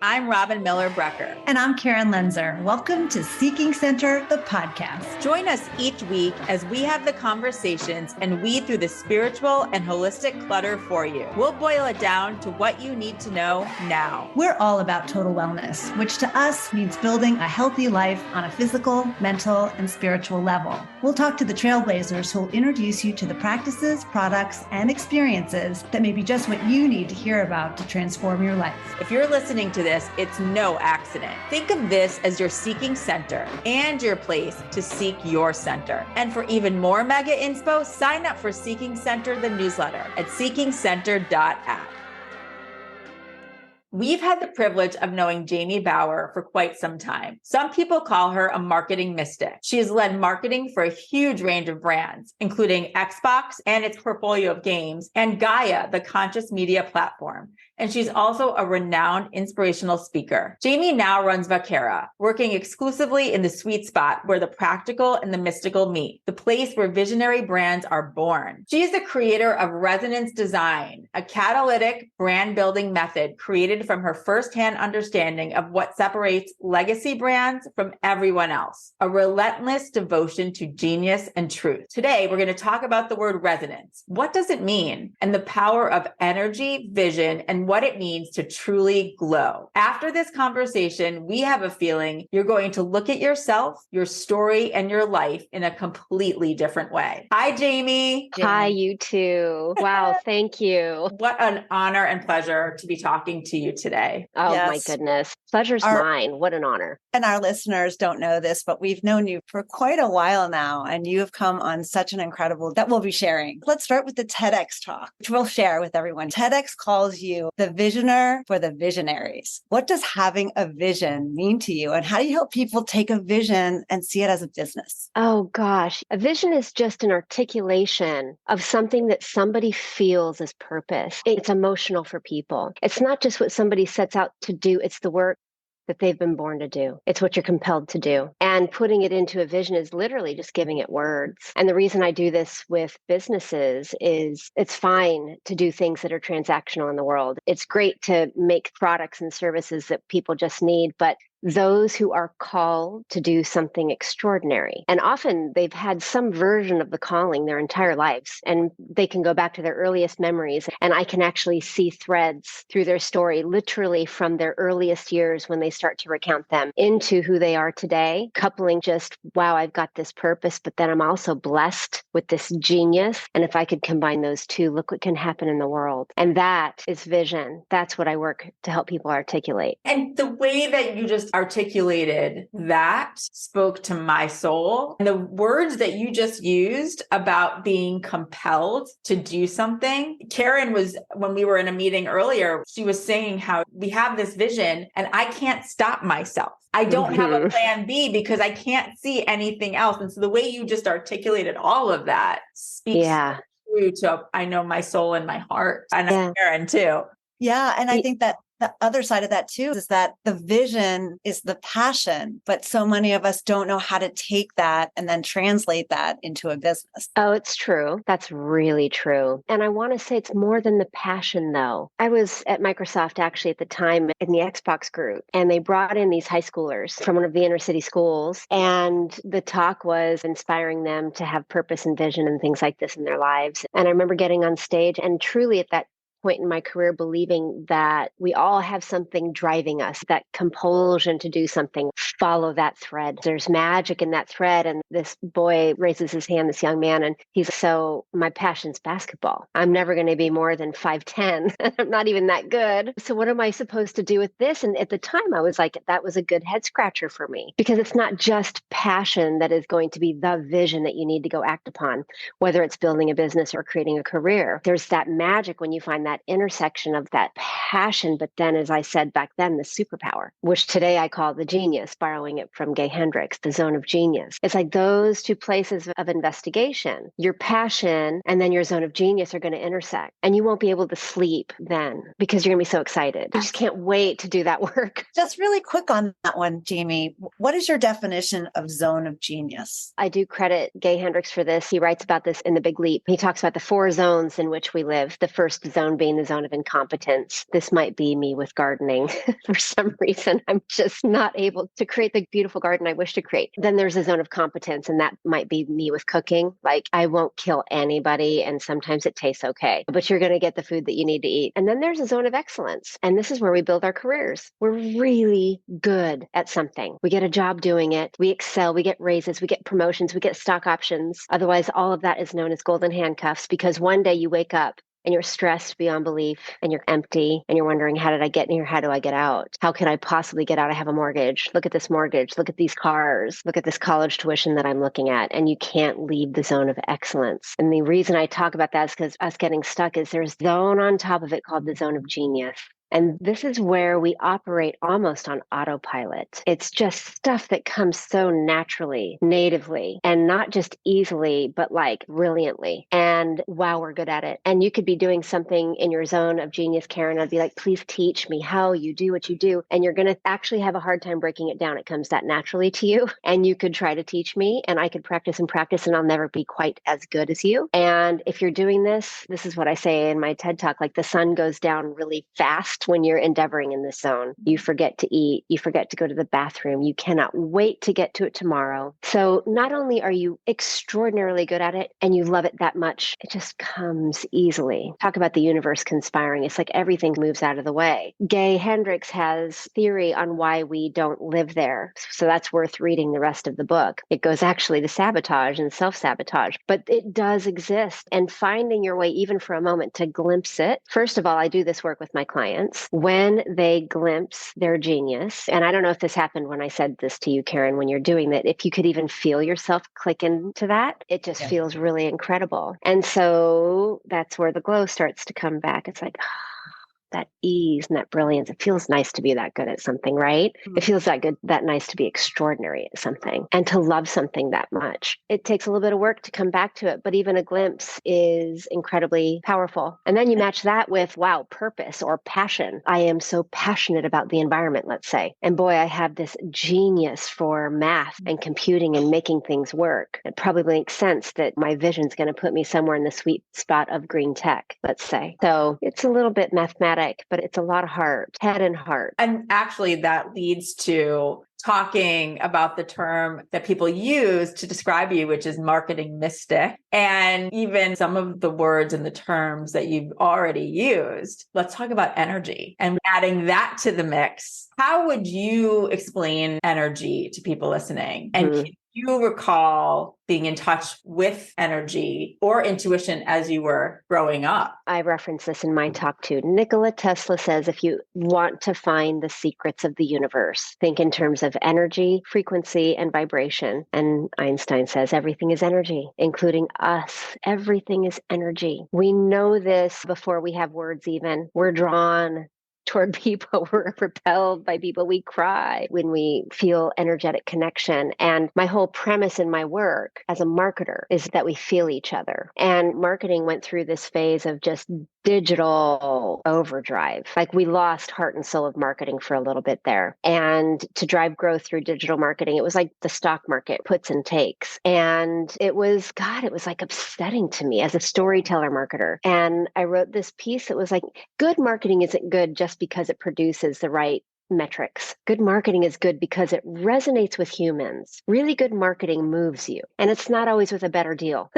I'm Robin Miller-Brecker. And I'm Karen Lenzer. Welcome to Seeking Center, the podcast. Join us each week as we have the conversations and weed through the spiritual and holistic clutter for you. We'll boil it down to what you need to know now. We're all about total wellness, which to us means building a healthy life on a physical, mental, and spiritual level. We'll talk to the trailblazers who will introduce you to the practices, products, and experiences that may be just what you need to hear about to transform your life. If you're listening to this, it's no accident. Think of this as your seeking center and your place to seek your center. And for even more mega inspo, sign up for Seeking Center, the newsletter at seekingcenter.app. We've had the privilege of knowing Jaymi Bauer for quite some time. Some people call her a marketing mystic. She has led marketing for a huge range of brands, including Xbox and its portfolio of games, and Gaia, the conscious media platform. And she's also a renowned inspirational speaker. Jaymi now runs Vaquera, working exclusively in the sweet spot where the practical and the mystical meet, the place where visionary brands are born. She is the creator of Resonance Design, a catalytic brand building method created from her firsthand understanding of what separates legacy brands from everyone else, a relentless devotion to genius and truth. Today, we're going to talk about the word resonance. What does it mean? And the power of energy, vision, and what it means to truly glow. After this conversation, we have a feeling you're going to look at yourself, your story, and your life in a completely different way. Hi, Jaymi. Hi, you too. Wow, thank you. What an honor and pleasure to be talking to you today. Oh my goodness. Pleasure's mine. What an honor. And our listeners don't know this, but we've known you for quite a while now, and you have come on such an incredible that we'll be sharing. Let's start with the TEDx talk, which we'll share with everyone. TEDx calls you the visioner for the visionaries. What does having a vision mean to you? And how do you help people take a vision and see it as a business? Oh gosh. A vision is just an articulation of something that somebody feels as purpose. It's emotional for people. It's not just what somebody sets out to do. It's the work that they've been born to do. It's what you're compelled to do. And putting it into a vision is literally just giving it words. And the reason I do this with businesses is it's fine to do things that are transactional in the world. It's great to make products and services that people just need, but those who are called to do something extraordinary. And often they've had some version of the calling their entire lives, and they can go back to their earliest memories. And I can actually see threads through their story, literally from their earliest years when they start to recount them into who they are today, coupling just, wow, I've got this purpose, but then I'm also blessed with this genius. And if I could combine those two, look what can happen in the world. And that is vision. That's what I work to help people articulate. And the way that you just articulated that spoke to my soul. And the words that you just used about being compelled to do something. Karen was, when we were in a meeting earlier, she was saying how we have this vision and I can't stop myself. I don't have a plan B because I can't see anything else. And so the way you just articulated all of that speaks true to, I know, my soul and my heart. And Karen too. Yeah. And I think that the other side of that too is that the vision is the passion, but so many of us don't know how to take that and then translate that into a business. Oh, it's true. That's really true. And I want to say it's more than the passion though. I was at Microsoft actually at the time in the Xbox group, and they brought in these high schoolers from one of the inner city schools. And the talk was inspiring them to have purpose and vision and things like this in their lives. And I remember getting on stage and truly at that point in my career believing that we all have something driving us, that compulsion to do something, follow that thread. There's magic in that thread. And this boy raises his hand, this young man, and he's so, my passion's basketball. I'm never going to be more than 5'10". I'm not even that good. So what am I supposed to do with this? And at the time I was like, that was a good head scratcher for me, because it's not just passion that is going to be the vision that you need to go act upon, whether it's building a business or creating a career. There's that magic when you find that intersection of that passion, but then, as I said back then, the superpower, which today I call the genius, borrowing it from Gay Hendricks, the zone of genius. It's like those two places of investigation, your passion and then your zone of genius are going to intersect. And you won't be able to sleep then because you're going to be so excited. You just can't wait to do that work. Just really quick on that one, Jaymi. What is your definition of zone of genius? I do credit Gay Hendricks for this. He writes about this in The Big Leap. He talks about the 4 zones in which we live. The first zone being the zone of incompetence. This might be me with gardening. For some reason, I'm just not able to create the beautiful garden I wish to create. Then there's a zone of competence, and that might be me with cooking. Like, I won't kill anybody, and sometimes it tastes okay, but you're going to get the food that you need to eat. And then there's a zone of excellence, and this is where we build our careers. We're really good at something. We get a job doing it. We excel. We get raises. We get promotions. We get stock options. Otherwise, all of that is known as golden handcuffs, because one day you wake up and you're stressed beyond belief and you're empty and you're wondering, how did I get in here? How do I get out? How can I possibly get out? I have a mortgage. Look at this mortgage. Look at these cars. Look at this college tuition that I'm looking at. And you can't leave the zone of excellence. And the reason I talk about that is because us getting stuck is there's a zone on top of it called the zone of genius. And this is where we operate almost on autopilot. It's just stuff that comes so naturally, natively, and not just easily, but like brilliantly. And wow, we're good at it. And you could be doing something in your zone of genius, Karen. I'd be like, please teach me how you do what you do. And you're going to actually have a hard time breaking it down. It comes that naturally to you. And you could try to teach me, and I could practice and practice, and I'll never be quite as good as you. And if you're doing this, this is what I say in my TED Talk, like the sun goes down really fast when you're endeavoring in this zone. You forget to eat, you forget to go to the bathroom, you cannot wait to get to it tomorrow. So not only are you extraordinarily good at it and you love it that much, it just comes easily. Talk about the universe conspiring. It's like everything moves out of the way. Gay Hendricks has theory on why we don't live there. So that's worth reading the rest of the book. It goes actually to sabotage and self-sabotage, but it does exist. And finding your way, even for a moment, to glimpse it. First of all, I do this work with my clients. When they glimpse their genius, and I don't know if this happened when I said this to you, Karen, when you're doing that, if you could even feel yourself click into that, it just feels really incredible. And so that's where the glow starts to come back. It's like, that ease and that brilliance. It feels nice to be that good at something, right? It feels that good, that nice to be extraordinary at something and to love something that much. It takes a little bit of work to come back to it, but even a glimpse is incredibly powerful. And then you match that with, wow, purpose or passion. I am so passionate about the environment, let's say. And boy, I have this genius for math and computing and making things work. It probably makes sense that my vision is going to put me somewhere in the sweet spot of green tech, let's say. So it's a little bit mathematical, but it's a lot of heart, head and heart. And actually that leads to talking about the term that people use to describe you, which is marketing mystic, and even some of the words and the terms that you've already used. Let's talk about energy and adding that to the mix. How would you explain energy to people listening? And can you recall being in touch with energy or intuition as you were growing up? I reference this in my talk too. Nikola Tesla says, if you want to find the secrets of the universe, think in terms of energy, frequency, and vibration. And Einstein says everything is energy, including us. Everything is energy. We know this before we have words even. We're drawn toward people, we're repelled by people, we cry when we feel energetic connection. And my whole premise in my work as a marketer is that we feel each other. And marketing went through this phase of just digital overdrive. Like we lost heart and soul of marketing for a little bit there. And to drive growth through digital marketing, it was like the stock market, puts and takes. And it was like upsetting to me as a storyteller marketer. And I wrote this piece that was like, good marketing isn't good just because it produces the right metrics. Good marketing is good because it resonates with humans. Really good marketing moves you. And it's not always with a better deal.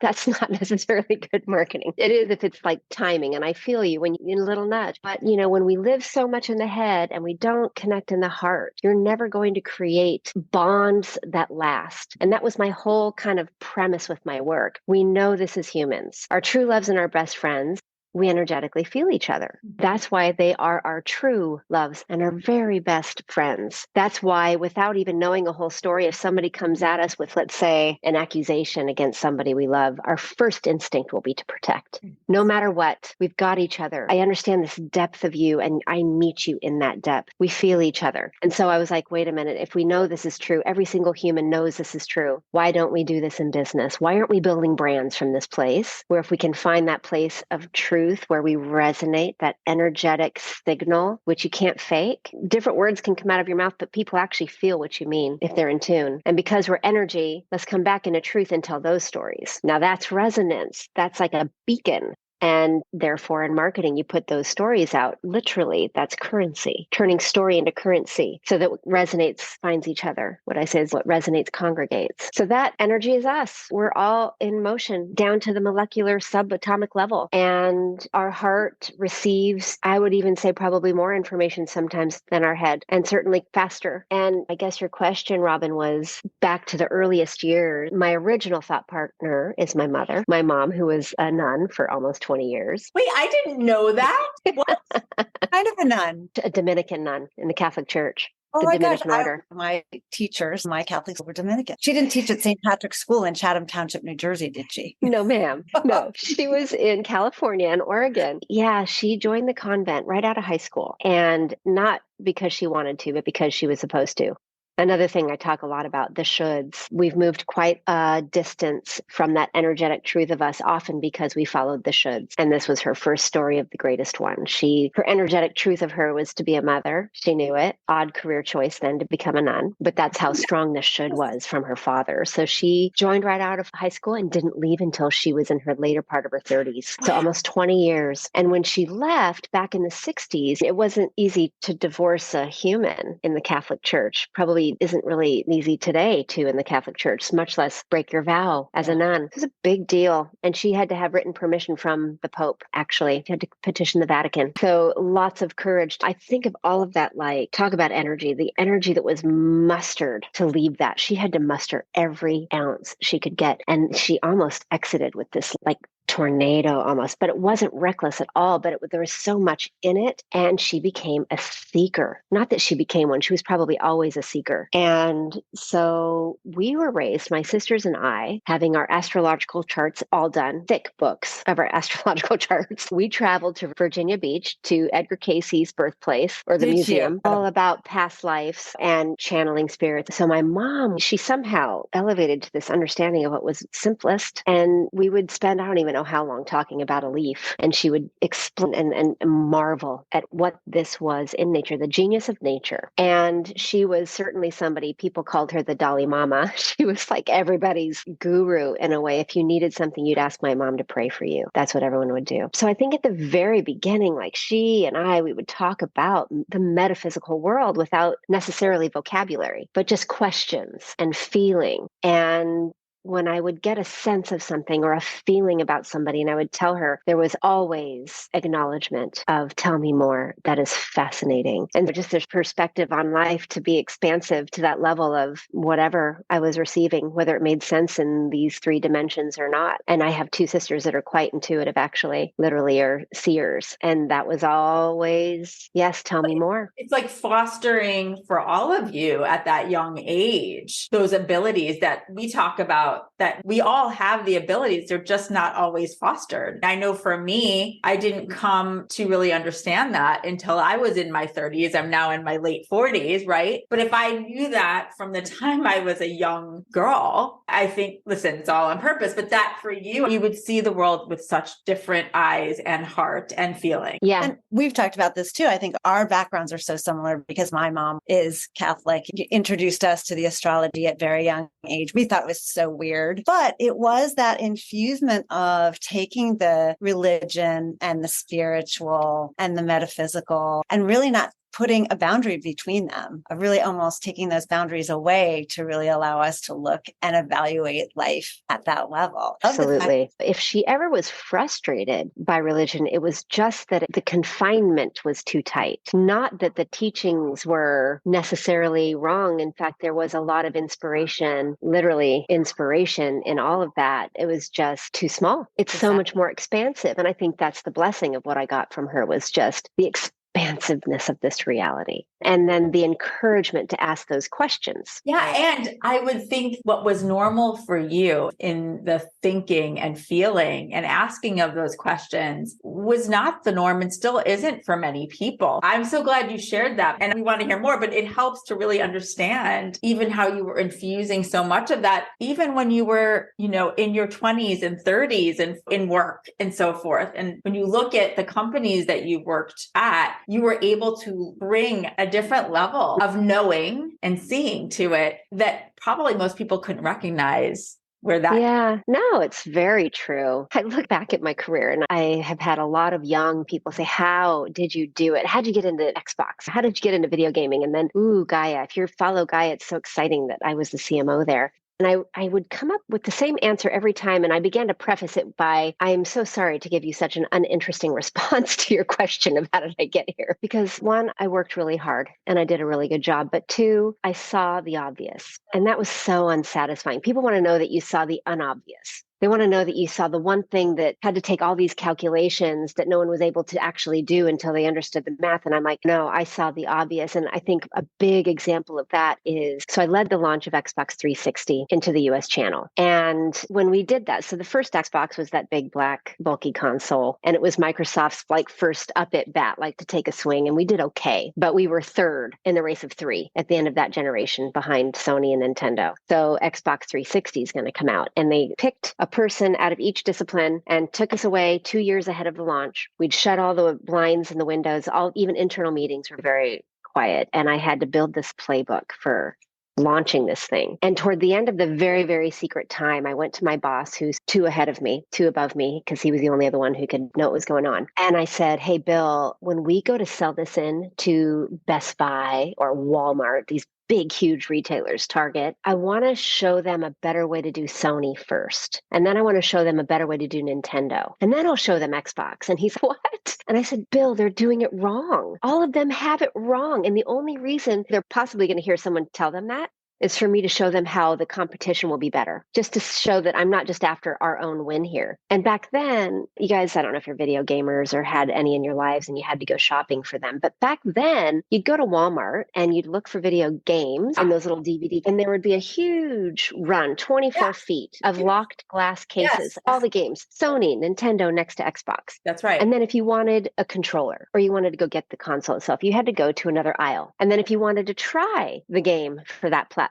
That's not necessarily good marketing. It is if it's like timing. And I feel you when you a little nudge. But when we live so much in the head and we don't connect in the heart, you're never going to create bonds that last. And that was my whole kind of premise with my work. We know this as humans. Our true loves and our best friends. we energetically feel each other. That's why they are our true loves and our very best friends. That's why, without even knowing a whole story, if somebody comes at us with, let's say, an accusation against somebody we love, our first instinct will be to protect. No matter what, we've got each other. I understand this depth of you and I meet you in that depth. We feel each other. And so I was like, wait a minute, if we know this is true, every single human knows this is true. Why don't we do this in business? Why aren't we building brands from this place where if we can find that place of truth where we resonate, that energetic signal, which you can't fake? Different words can come out of your mouth, but people actually feel what you mean if they're in tune. And because we're energy, let's come back into truth and tell those stories. Now that's resonance. That's like a beacon. And therefore, in marketing, you put those stories out. Literally, that's currency, turning story into currency so that what resonates finds each other. What I say is what resonates congregates. So that energy is us. We're all in motion down to the molecular subatomic level. And our heart receives, I would even say, probably more information sometimes than our head, and certainly faster. And I guess your question, Robin, was back to the earliest years. My original thought partner is my mother, my mom, who was a nun for almost 20 years. Wait, I didn't know that. What? Kind of a nun. A Dominican nun in the Catholic Church. Oh the my Dominican gosh, order. my teachers, my Catholics were Dominican. She didn't teach at St. Patrick's School in Chatham Township, New Jersey, did she? No, ma'am. No, she was in California and Oregon. Yeah, she joined the convent right out of high school, and not because she wanted to, but because she was supposed to. Another thing I talk a lot about, the shoulds. We've moved quite a distance from that energetic truth of us, often because we followed the shoulds. And this was her first story of the greatest one. Her energetic truth of her was to be a mother. She knew it. Odd career choice then to become a nun. But that's how strong the should was from her father. So she joined right out of high school and didn't leave until she was in her later part of her 30s. So almost 20 years. And when she left back in the 60s, it wasn't easy to divorce a human in the Catholic Church. Probably isn't really easy today too in the Catholic Church, much less break your vow as a nun. It was a big deal. And she had to have written permission from the Pope, actually. She had to petition the Vatican. So lots of courage. I think of all of that, like, talk about energy, the energy that was mustered to leave that. She had to muster every ounce she could get. And she almost exited with this like tornado almost, but it wasn't reckless at all, but there was so much in it. And she became a seeker. Not that she became one, she was probably always a seeker. And so we were raised, my sisters and I, having our astrological charts all done, thick books of our astrological charts. We traveled to Virginia Beach to Edgar Cayce's birthplace or the museum, all about past lives and channeling spirits. So my mom, she somehow elevated to this understanding of what was simplest. And we would spend, I don't even know how long, talking about a leaf. And she would explain and marvel at what this was in nature, the genius of nature. And she was certainly somebody, people called her the Dalai Mama. She was like everybody's guru in a way. If you needed something, you'd ask my mom to pray for you. That's what everyone would do. So I think at the very beginning, like she and I, we would talk about the metaphysical world without necessarily vocabulary, but just questions and feeling. And when I would get a sense of something or a feeling about somebody and I would tell her, there was always acknowledgement of tell me more. That is fascinating. And just this perspective on life to be expansive to that level of whatever I was receiving, whether it made sense in these 3 dimensions or not. And I have 2 sisters that are quite intuitive, actually, literally are seers. And that was always, yes, tell me more. It's like fostering for all of you at that young age, those abilities that we talk about, that we all have the abilities. They're just not always fostered. I know for me, I didn't come to really understand that until I was in my 30s. I'm now in my late 40s, right? But if I knew that from the time I was a young girl, I think, listen, it's all on purpose, but that for you, you would see the world with such different eyes and heart and feeling. Yeah. And we've talked about this too. I think our backgrounds are so similar because my mom is Catholic. She introduced us to the astrology at very young age. We thought it was so weird, but it was that infusement of taking the religion and the spiritual and the metaphysical and really not putting a boundary between them, of really almost taking those boundaries away to really allow us to look and evaluate life at that level. Absolutely. If she ever was frustrated by religion, it was just that the confinement was too tight. Not that the teachings were necessarily wrong. In fact, there was a lot of inspiration, literally inspiration in all of that. It was just too small. It's so much more expansive. And I think that's the blessing of what I got from her, was just the expansiveness of this reality. And then the encouragement to ask those questions. Yeah. And I would think what was normal for you in the thinking and feeling and asking of those questions was not the norm and still isn't for many people. I'm so glad you shared that. And we want to hear more, but it helps to really understand even how you were infusing so much of that, even when you were, in your 20s and 30s and in work and so forth. And when you look at the companies that you worked at, you were able to bring a different level of knowing and seeing to it that probably most people couldn't recognize where that. Yeah, no, it's very true. I look back at my career and I have had a lot of young people say, how did you do it? How did you get into Xbox? How did you get into video gaming? And then, Gaia, if you follow Gaia, it's so exciting that I was the CMO there. And I would come up with the same answer every time. And I began to preface it by, I am so sorry to give you such an uninteresting response to your question of how did I get here? Because one, I worked really hard and I did a really good job. But two, I saw the obvious. And that was so unsatisfying. People want to know that you saw the unobvious. They want to know that you saw the one thing that had to take all these calculations that no one was able to actually do until they understood the math. And I'm like, no, I saw the obvious. And I think a big example of that is, so I led the launch of Xbox 360 into the US channel. And when we did that, so the first Xbox was that big black bulky console. And it was Microsoft's first up at bat, to take a swing. And we did okay. But we were third in the race of three at the end of that generation behind Sony and Nintendo. So Xbox 360 is going to come out. And they picked a person out of each discipline and took us away 2 years ahead of the launch. We'd shut all the blinds and the windows, even internal meetings were very quiet. And I had to build this playbook for launching this thing. And toward the end of the very, very secret time, I went to my boss, who's two above me, because he was the only other one who could know what was going on. And I said, hey, Bill, when we go to sell this in to Best Buy or Walmart, these big, huge retailers, Target, I want to show them a better way to do Sony first. And then I want to show them a better way to do Nintendo. And then I'll show them Xbox. And he's, what? And I said, Bill, they're doing it wrong. All of them have it wrong. And the only reason they're possibly going to hear someone tell them that is for me to show them how the competition will be better, just to show that I'm not just after our own win here. And back then, you guys, I don't know if you're video gamers or had any in your lives and you had to go shopping for them. But back then, you'd go to Walmart and you'd look for video games and those little DVDs, and there would be a huge run, 24 feet of locked glass cases, all the games, Sony, Nintendo next to Xbox. That's right. And then if you wanted a controller or you wanted to go get the console itself, you had to go to another aisle. And then if you wanted to try the game for that platform,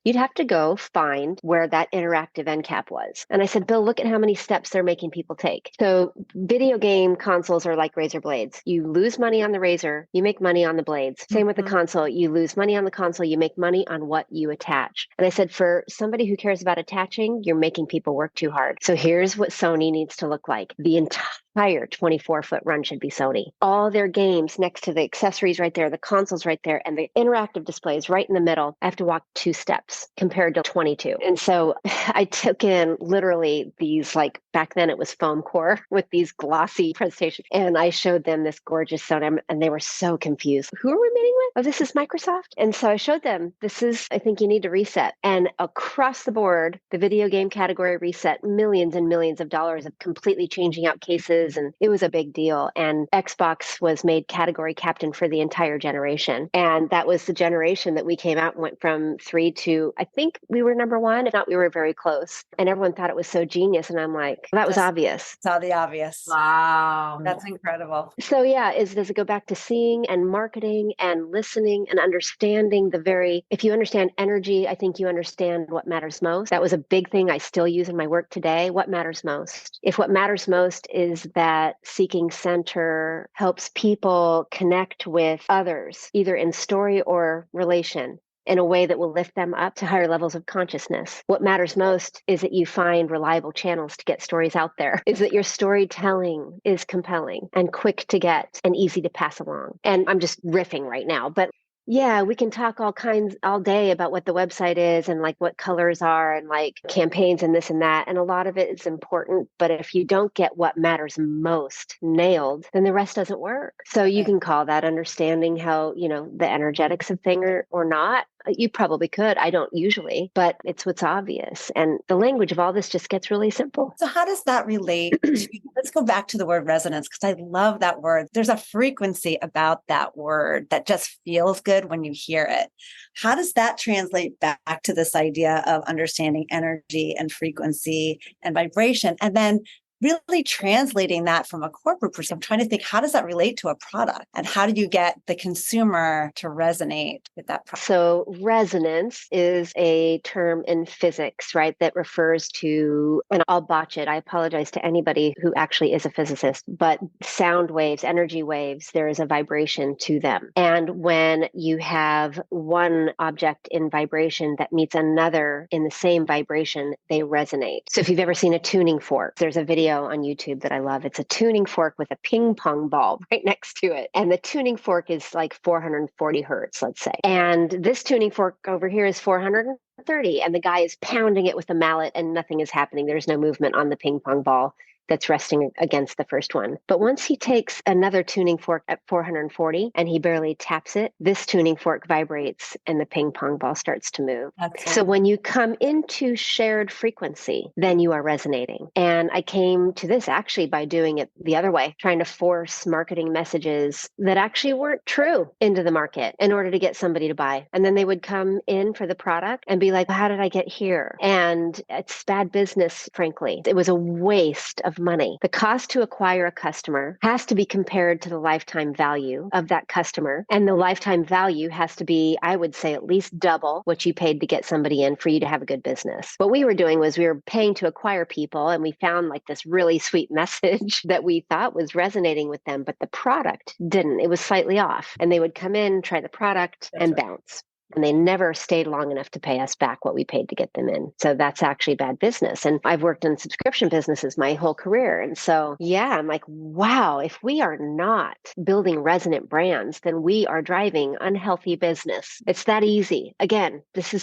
you'd have to go find where that interactive end cap was. And I said, Bill, look at how many steps they're making people take. So video game consoles are like razor blades. You lose money on the razor, you make money on the blades. Same with the console. You lose money on the console, you make money on what you attach. And I said, for somebody who cares about attaching, you're making people work too hard. So here's what Sony needs to look like. The entire 24-foot run should be Sony. All their games next to the accessories right there, the consoles right there, and the interactive displays right in the middle. I have to walk 2 steps compared to 22. And so I took in literally these, back then it was foam core with these glossy presentations. And I showed them this gorgeous Sony and they were so confused. Who are we meeting with? Oh, this is Microsoft. And so I showed them, I think you need to reset. And across the board, the video game category reset, millions and millions of dollars of completely changing out cases. And it was a big deal. And Xbox was made category captain for the entire generation. And that was the generation that we came out and went from 3 to, I think we were number 1. If not, we were very close. And everyone thought it was so genius. And I'm like, that was obvious. Saw the obvious. Wow. That's incredible. So yeah, does it go back to seeing and marketing and listening and understanding if you understand energy, I think you understand what matters most. That was a big thing I still use in my work today. What matters most? If what matters most is that Seeking Center helps people connect with others, either in story or relation, in a way that will lift them up to higher levels of consciousness. What matters most is that you find reliable channels to get stories out there, is that your storytelling is compelling and quick to get and easy to pass along. And I'm just riffing right now, but yeah, we can talk all day about what the website is and like what colors are and like campaigns and this and that. And a lot of it is important. But if you don't get what matters most nailed, then the rest doesn't work. So you can call that understanding how, the energetics of thing or not. You probably could. I don't usually, but it's what's obvious. And the language of all this just gets really simple. So how does that relate to, let's go back to the word resonance, because I love that word. There's a frequency about that word that just feels good when you hear it. How does that translate back to this idea of understanding energy and frequency and vibration? And then really translating that from a corporate perspective, I'm trying to think, how does that relate to a product? And how do you get the consumer to resonate with that product? So resonance is a term in physics, right, that refers to, and I'll botch it, I apologize to anybody who actually is a physicist, but sound waves, energy waves, there is a vibration to them. And when you have one object in vibration that meets another in the same vibration, they resonate. So if you've ever seen a tuning fork, there's a video on YouTube that I love. It's a tuning fork with a ping pong ball right next to it. And the tuning fork is like 440 hertz, let's say. And this tuning fork over here is 430. And the guy is pounding it with a mallet and nothing is happening. There's no movement on the ping pong ball that's resting against the first one. But once he takes another tuning fork at 440 and he barely taps it, this tuning fork vibrates and the ping pong ball starts to move. So when you come into shared frequency, then you are resonating. And I came to this actually by doing it the other way, trying to force marketing messages that actually weren't true into the market in order to get somebody to buy. And then they would come in for the product and be like, how did I get here? And it's bad business, frankly. It was a waste of money. The cost to acquire a customer has to be compared to the lifetime value of that customer. And the lifetime value has to be, I would say, at least double what you paid to get somebody in for you to have a good business. What we were doing was we were paying to acquire people, and we found like this really sweet message that we thought was resonating with them, but the product didn't. It was slightly off. And they would come in, try the product, and bounce. And they never stayed long enough to pay us back what we paid to get them in. So that's actually bad business. And I've worked in subscription businesses my whole career. And so, yeah, I'm like, wow, if we are not building resonant brands, then we are driving unhealthy business. It's that easy. Again,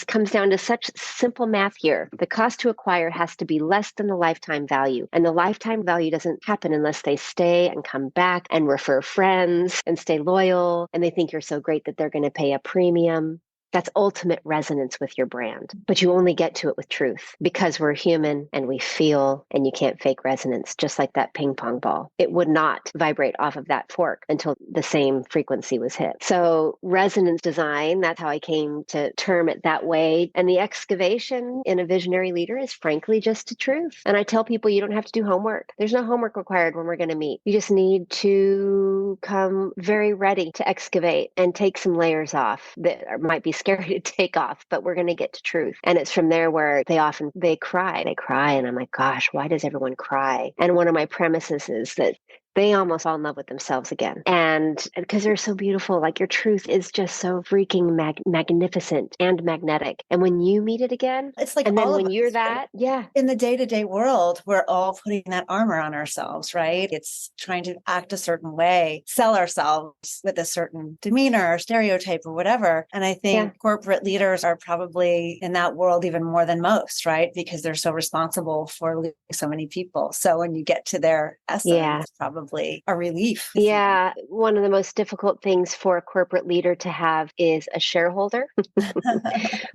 comes down to such simple math here. The cost to acquire has to be less than the lifetime value. And the lifetime value doesn't happen unless they stay and come back and refer friends and stay loyal. And they think you're so great that they're going to pay a premium. That's ultimate resonance with your brand. But you only get to it with truth because we're human and we feel, and you can't fake resonance, just like that ping pong ball. It would not vibrate off of that fork until the same frequency was hit. So resonance design, that's how I came to term it that way. And the excavation in a visionary leader is frankly just the truth. And I tell people you don't have to do homework. There's no homework required when we're going to meet. You just need to come very ready to excavate and take some layers off that might be scary to take off, but we're going to get to truth. And it's from there where they cry. And I'm like, gosh, why does everyone cry? And one of my premises is that they almost fall in love with themselves again. And because they're so beautiful, like your truth is just so freaking magnificent and magnetic. And when you meet it again, it's like, and then when us, you're that, right? yeah. In the day-to-day world, we're all putting that armor on ourselves, right? It's trying to act a certain way, sell ourselves with a certain demeanor or stereotype or whatever. And I think corporate leaders are probably in that world even more than most, right? Because they're so responsible for leading so many people. So when you get to their essence, it's probably a relief. Yeah. One of the most difficult things for a corporate leader to have is a shareholder,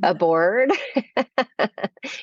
a board,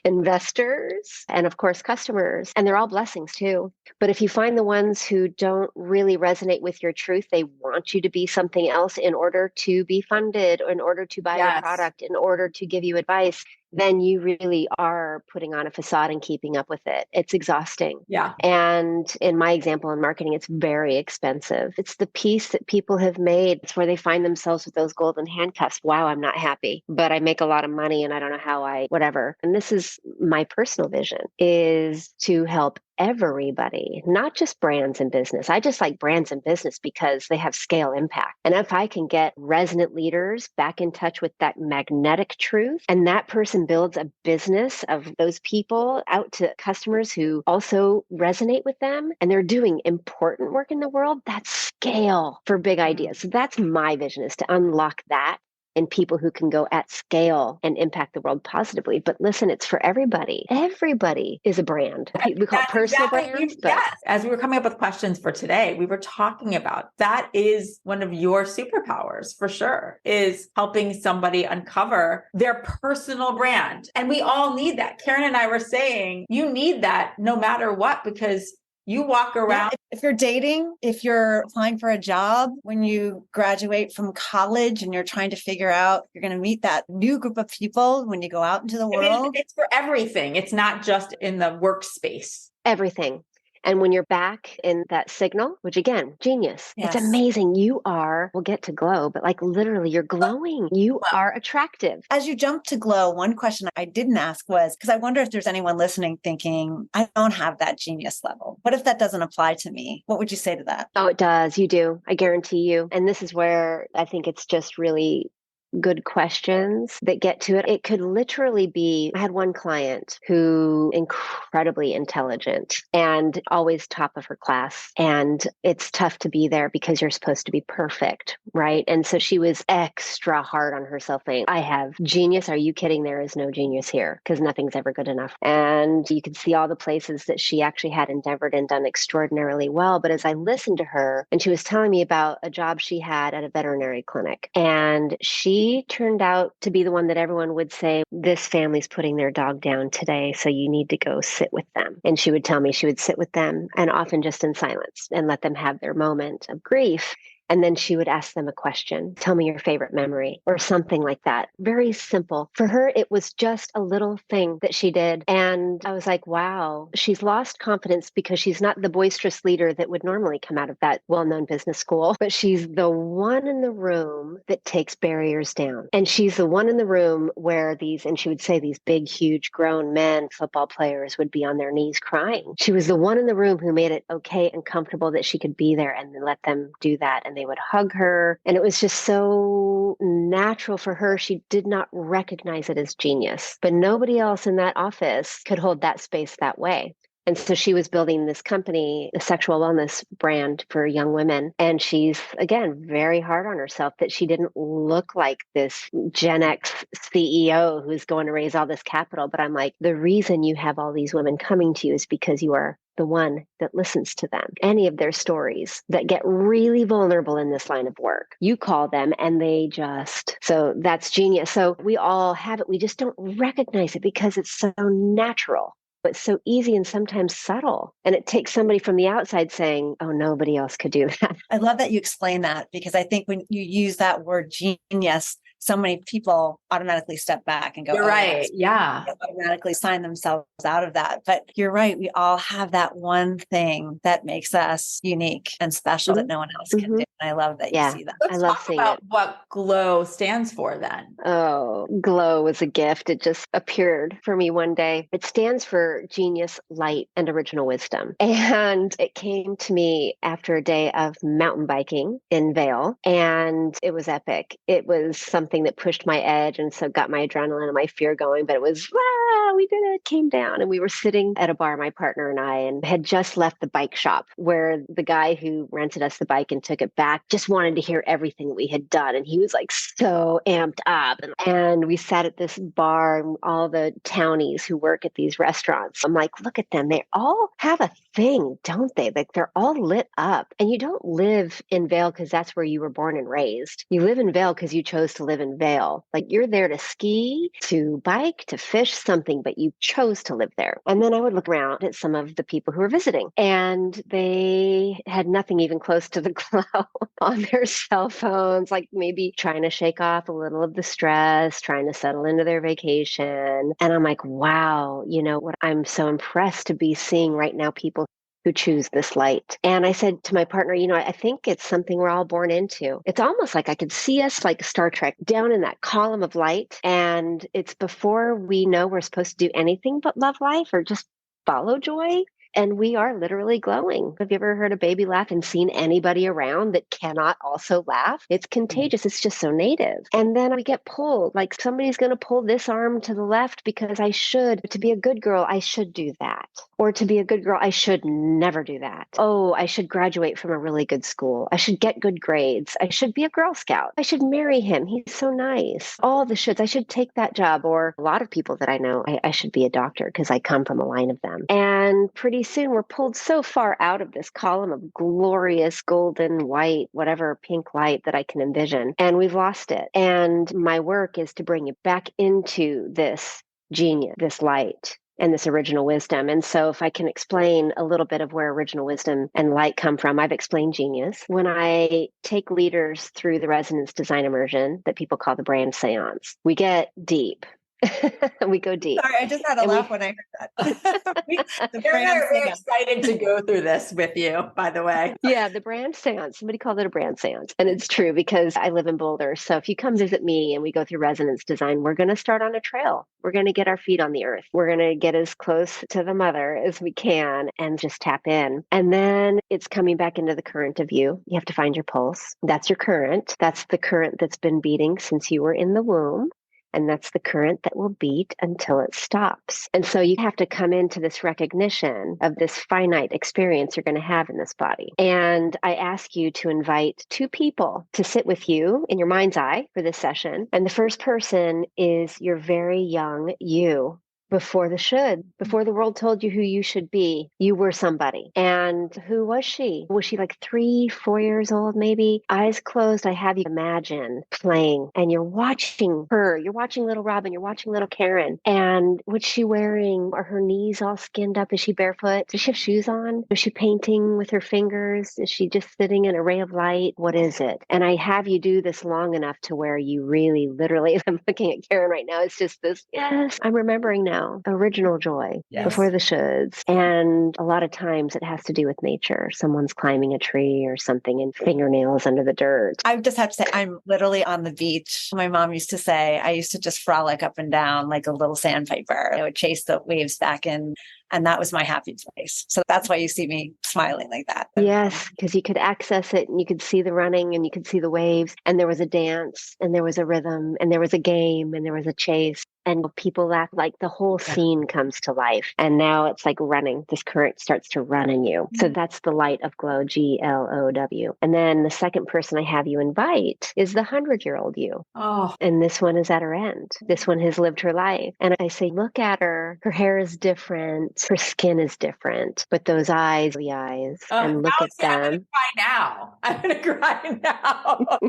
investors, and of course, customers. And they're all blessings too. But if you find the ones who don't really resonate with your truth, they want you to be something else in order to be funded, or in order to buy your product, in order to give you advice, then you really are putting on a facade and keeping up with it. It's exhausting. Yeah. And in my example in marketing, it's very expensive. It's the piece that people have made. It's where they find themselves with those golden handcuffs. Wow, I'm not happy, but I make a lot of money and I don't know how whatever. And this is my personal vision, is to help everybody, not just brands and business. I just like brands and business because they have scale impact. And if I can get resonant leaders back in touch with that magnetic truth, and that person builds a business of those people out to customers who also resonate with them, and they're doing important work in the world, that's scale for big ideas. So that's my vision, is to unlock that in people who can go at scale and impact the world positively. But listen, it's for everybody. Everybody is a brand. We call it personal brands. But yes. As we were coming up with questions for today, we were talking about that is one of your superpowers for sure, is helping somebody uncover their personal brand. And we all need that. Karen and I were saying you need that no matter what, because you walk around. Yeah, if you're dating, if you're applying for a job, when you graduate from college and you're trying to figure out, you're going to meet that new group of people when you go out into the world. It's for everything. It's not just in the workspace. Everything. And when you're back in that signal, which again, genius, Yes. It's amazing. You are, we'll get to glow, but like literally you're glowing. You are attractive. As you jump to glow, one question I didn't ask was, because I wonder if there's anyone listening thinking, I don't have that genius level. What if that doesn't apply to me? What would you say to that? Oh, it does. You do. I guarantee you. And this is where I think it's just really good questions that get to it. It could literally be, I had one client who incredibly intelligent and always top of her class. And it's tough to be there because you're supposed to be perfect, right? And so she was extra hard on herself saying, I have genius. Are you kidding? There is no genius here because nothing's ever good enough. And you could see all the places that she actually had endeavored and done extraordinarily well. But as I listened to her, and she was telling me about a job she had at a veterinary clinic, and she turned out to be the one that everyone would say, this family's putting their dog down today, so you need to go sit with them. And she would tell me she would sit with them, and often just in silence, and let them have their moment of grief. And then she would ask them a question, tell me your favorite memory, or something like that. Very simple. For her, it was just a little thing that she did. And I was like, wow, she's lost confidence because she's not the boisterous leader that would normally come out of that well-known business school, but she's the one in the room that takes barriers down. And she's the one in the room where and she would say these big, huge grown men, football players would be on their knees crying. She was the one in the room who made it okay and comfortable that she could be there and let them do that. And they would hug her. And it was just so natural for her. She did not recognize it as genius, but nobody else in that office could hold that space that way. And so she was building this company, a sexual wellness brand for young women. And she's, again, very hard on herself that she didn't look like this Gen X CEO who's going to raise all this capital. But I'm like, the reason you have all these women coming to you is because you are the one that listens to them. Any of their stories that get really vulnerable in this line of work, you call them and so that's genius. So we all have it. We just don't recognize it because it's so natural. It's so easy and sometimes subtle. And it takes somebody from the outside saying, oh, nobody else could do that. I love that you explain that, because I think when you use that word genius, so many people automatically step back and go, you're right. Yeah. Automatically sign themselves out of that. But you're right. We all have that one thing that makes us unique and special that no one else can do. And I love that you see that. Let's I love talk seeing about it. what GLOW stands for then. Oh, GLOW was a gift. It just appeared for me one day. It stands for genius, light, and original wisdom. And it came to me after a day of mountain biking in Vail, and it was epic. It was something that pushed my edge and so got my adrenaline and my fear going, but it was, we did it, came down. And we were sitting at a bar, my partner and I, and had just left the bike shop where the guy who rented us the bike and took it back just wanted to hear everything that we had done. And he was like so amped up. And we sat at this bar, and all the townies who work at these restaurants, I'm like, look at them. They all have a thing, don't they? Like they're all lit up. And you don't live in Vail because that's where you were born and raised. You live in Vail because you chose to live in Vail. Like you're there to ski, to bike, to fish, something, but you chose to live there. And then I would look around at some of the people who were visiting, and they had nothing even close to the GLOW on their cell phones, like maybe trying to shake off a little of the stress, trying to settle into their vacation. And I'm like, wow, what I'm so impressed to be seeing right now, people who choose this light. And I said to my partner, I think it's something we're all born into. It's almost like I could see us like Star Trek down in that column of light. And it's before we know we're supposed to do anything but love life or just follow joy. And we are literally glowing. Have you ever heard a baby laugh and seen anybody around that cannot also laugh? It's contagious. It's just so native. And then we get pulled, like somebody's going to pull this arm to the left because I should. To be a good girl, I should do that. Or to be a good girl, I should never do that. Oh, I should graduate from a really good school. I should get good grades. I should be a Girl Scout. I should marry him. He's so nice. All the shoulds. I should take that job. Or a lot of people that I know, I should be a doctor because I come from a line of them. And pretty soon we're pulled so far out of this column of glorious golden, white, whatever pink light that I can envision. And we've lost it. And my work is to bring it back into this genius, this light, and this original wisdom. And so if I can explain a little bit of where original wisdom and light come from, I've explained genius. When I take leaders through the resonance design immersion that people call the brand seance, we get deep. We go deep. Sorry, I just had a laugh when I heard that. We're excited to go through this with you, by the way. Yeah, the brand seance. Somebody called it a brand seance. And it's true because I live in Boulder. So if you come visit me and we go through resonance design, we're going to start on a trail. We're going to get our feet on the earth. We're going to get as close to the mother as we can and just tap in. And then it's coming back into the current of you. You have to find your pulse. That's your current. That's the current that's been beating since you were in the womb. And that's the current that will beat until it stops. And so you have to come into this recognition of this finite experience you're going to have in this body. And I ask you to invite 2 people to sit with you in your mind's eye for this session. And the first person is your very young you. Before the world told you who you should be, you were somebody. And who was she? Was she like 3, 4 years old, maybe? Eyes closed, I have you imagine playing and you're watching her. You're watching little Robin, you're watching little Karen. And what's she wearing? Are her knees all skinned up? Is she barefoot? Does she have shoes on? Is she painting with her fingers? Is she just sitting in a ray of light? What is it? And I have you do this long enough to where you really, literally, I'm looking at Karen right now. It's just this, yes, I'm remembering now. Original joy before the shoulds. And a lot of times it has to do with nature. Someone's climbing a tree or something and fingernails under the dirt. I just have to say, I'm literally on the beach. My mom used to say, I used to just frolic up and down like a little sandpiper. I would chase the waves back in. And that was my happy place. So that's why you see me smiling like that. Yes, because you could access it and you could see the running and you could see the waves. And there was a dance and there was a rhythm and there was a game and there was a chase. And people laugh, like the whole scene comes to life. And now it's like running. This current starts to run in you. So that's the light of glow, GLOW. And then the second person I have you invite is the 100-year-old you. Oh, And this one is at her end. This one has lived her life. And I say, look at her. Her hair is different. Her skin is different. But those eyes, the eyes, and look at them. I'm going to cry now.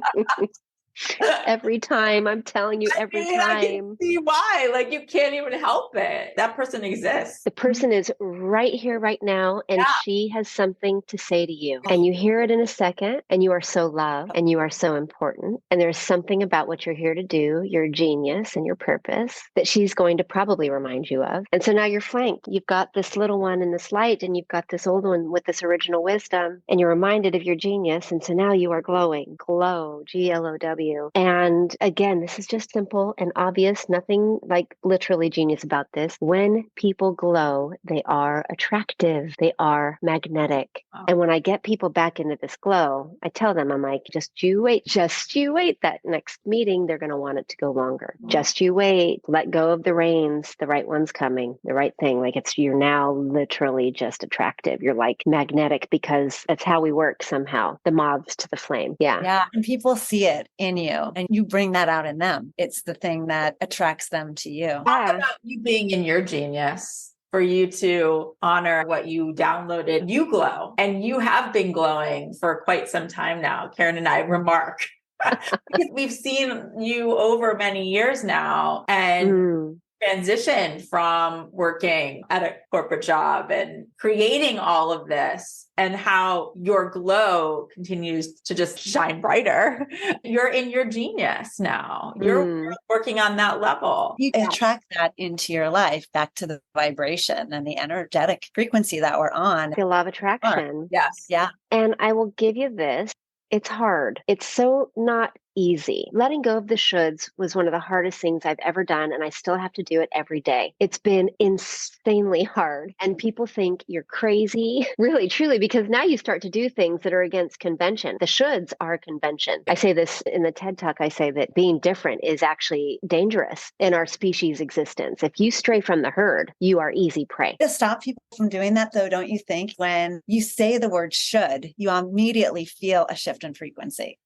Every time, I'm telling you, every time. I can see why. Like, you can't even help it. That person exists. The person is right here, right now, and she has something to say to you. And you hear it in a second, and you are so loved, and you are so important. And there's something about what you're here to do, your genius and your purpose, that she's going to probably remind you of. And so now you're flanked. You've got this little one in this light, and you've got this old one with this original wisdom, and you're reminded of your genius. And so now you are glowing. Glow, GLOW. And again, this is just simple and obvious, nothing like literally genius about this. When people glow, they are attractive, they are magnetic. Oh. And when I get people back into this glow, I tell them, I'm like, just you wait. That next meeting, they're going to want it to go longer. Oh. Just you wait, let go of the reins. The right one's coming, the right thing. Like you're now literally just attractive. You're like magnetic because that's how we work somehow. The moths to the flame. Yeah. Yeah. And people see it in you and you bring that out in them. It's the thing that attracts them to you. Talk about you being in your genius. For you to honor what you downloaded, you glow, and you have been glowing for quite some time now. Karen and I remark because we've seen you over many years now and transition from working at a corporate job and creating all of this, and how your glow continues to just shine brighter. You're in your genius now. You're working on that level. You attract that into your life, back to the vibration and the energetic frequency that we're on. The law of attraction. Yes. Yeah. And I will give you this. It's hard. It's so not easy. Letting go of the shoulds was one of the hardest things I've ever done, and I still have to do it every day. It's been insanely hard, and people think you're crazy, really, truly, because now you start to do things that are against convention. The shoulds are convention. I say this in the TED Talk, I say that being different is actually dangerous in our species' existence. If you stray from the herd, you are easy prey. To stop people from doing that, though, don't you think when you say the word should, you immediately feel a shift in frequency?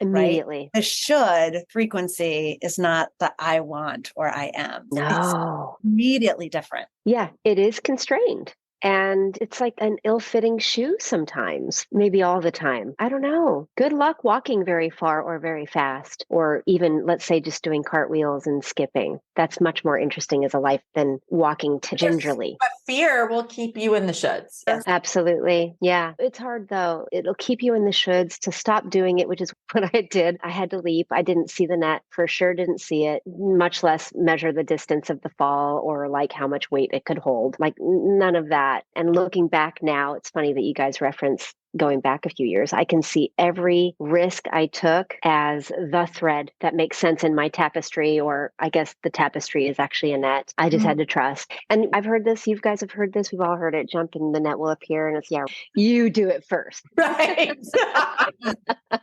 Immediately. Right? The should frequency is not the I want or I am. No. It's immediately different. Yeah, it is constrained. And it's like an ill-fitting shoe sometimes, maybe all the time. I don't know. Good luck walking very far or very fast, or even, let's say, just doing cartwheels and skipping. That's much more interesting as a life than walking gingerly. But fear will keep you in the shoulds. Yes. Absolutely. Yeah. It's hard though. It'll keep you in the shoulds to stop doing it, which is what I did. I had to leap. I didn't see the net, for sure didn't see it, much less measure the distance of the fall or like how much weight it could hold. Like none of that. And looking back now, it's funny that you guys reference going back a few years. I can see every risk I took as the thread that makes sense in my tapestry, or I guess the tapestry is actually a net. I just had to trust. And I've heard this, you guys have heard this, we've all heard it, jump and the net will appear. And it's, yeah, you do it first. Right.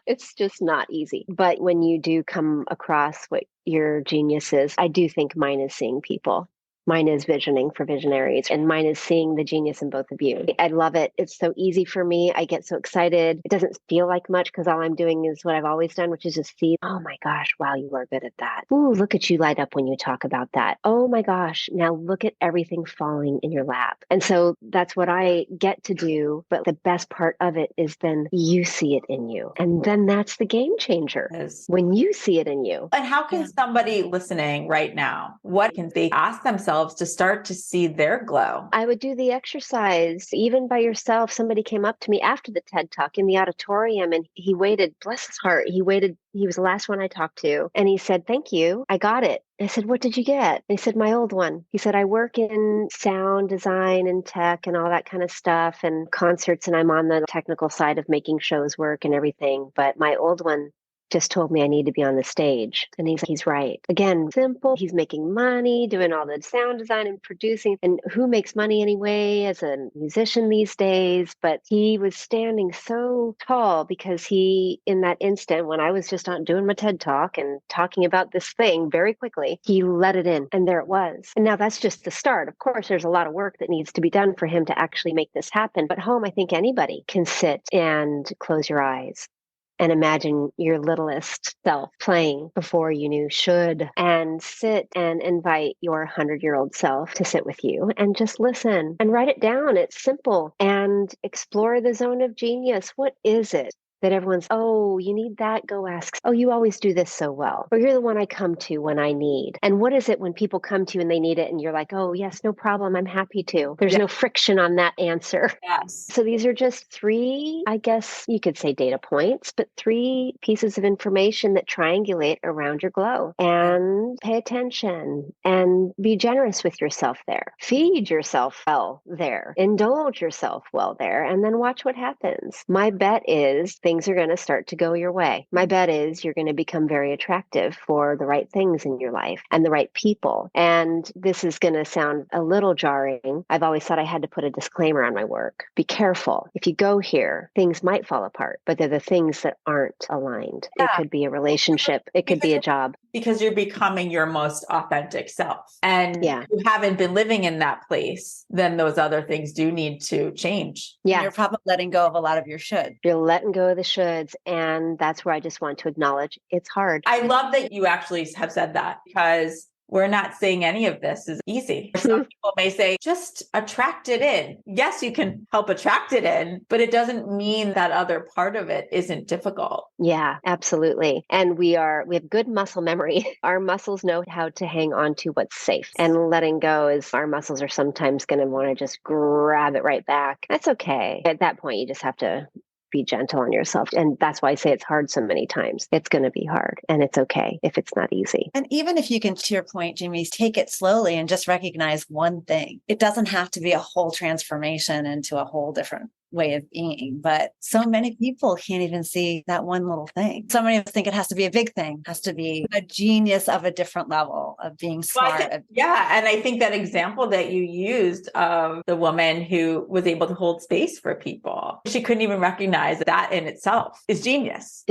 It's just not easy. But when you do come across what your genius is, I do think mine is seeing people. Mine is visioning for visionaries, and mine is seeing the genius in both of you. I love it. It's so easy for me. I get so excited. It doesn't feel like much because all I'm doing is what I've always done, which is just see, oh my gosh, wow, you are good at that. Ooh, look at you light up when you talk about that. Oh my gosh, now look at everything falling in your lap. And so that's what I get to do. But the best part of it is then you see it in you. And then that's the game changer when you see it in you. And how can somebody listening right now, what can they ask themselves to start to see their glow? I would do the exercise even by yourself. Somebody came up to me after the TED Talk in the auditorium and he waited, bless his heart, he waited. He was the last one I talked to. And he said, thank you. I got it. I said, what did you get? He said, my old one. He said, I work in sound design and tech and all that kind of stuff and concerts. And I'm on the technical side of making shows work and everything. But my old one just told me I need to be on the stage. And he's right. Again, simple. He's making money, doing all the sound design and producing. And who makes money anyway as a musician these days? But he was standing so tall because he, in that instant, when I was just on doing my TED Talk and talking about this thing very quickly, he let it in. And there it was. And now that's just the start. Of course, there's a lot of work that needs to be done for him to actually make this happen. But home, I think anybody can sit and close your eyes and imagine your littlest self playing before you knew should, and sit and invite your 100-year-old self to sit with you and just listen and write it down. It's simple. And explore the zone of genius. What is it that everyone's, oh, you need that? Go ask. Oh, you always do this so well. Or you're the one I come to when I need. And what is it when people come to you and they need it and you're like, oh, yes, no problem. I'm happy to. There's no friction on that answer. Yes. So these are just 3, I guess you could say data points, but 3 pieces of information that triangulate around your glow. And pay attention and be generous with yourself there. Feed yourself well there. Indulge yourself well there. And then watch what happens. My bet is things are going to start to go your way. My bet is you're going to become very attractive for the right things in your life and the right people. And this is going to sound a little jarring. I've always thought I had to put a disclaimer on my work. Be careful. If you go here, things might fall apart, but they're the things that aren't aligned. Yeah. It could be a relationship. It could be a job. Because you're becoming your most authentic self. And you haven't been living in that place, then those other things do need to change. Yeah. And you're probably letting go of a lot of your should. You're letting go of the shoulds. And that's where I just want to acknowledge it's hard. I love that you actually have said that, because we're not saying any of this is easy. Some people may say, just attract it in. Yes, you can help attract it in, but it doesn't mean that other part of it isn't difficult. Yeah, absolutely. And we have good muscle memory. Our muscles know how to hang on to what's safe, and letting go is our muscles are sometimes going to want to just grab it right back. That's okay. At that point, you just have to be gentle on yourself. And that's why I say it's hard so many times. It's going to be hard, and it's okay if it's not easy. And even if you can, to your point, Jaymi, take it slowly and just recognize one thing. It doesn't have to be a whole transformation into a whole different way of being. But so many people can't even see that one little thing. So many of us think it has to be a big thing, has to be a genius of a different level of being smart. Yeah. And I think that example that you used of the woman who was able to hold space for people, she couldn't even recognize that in itself is genius.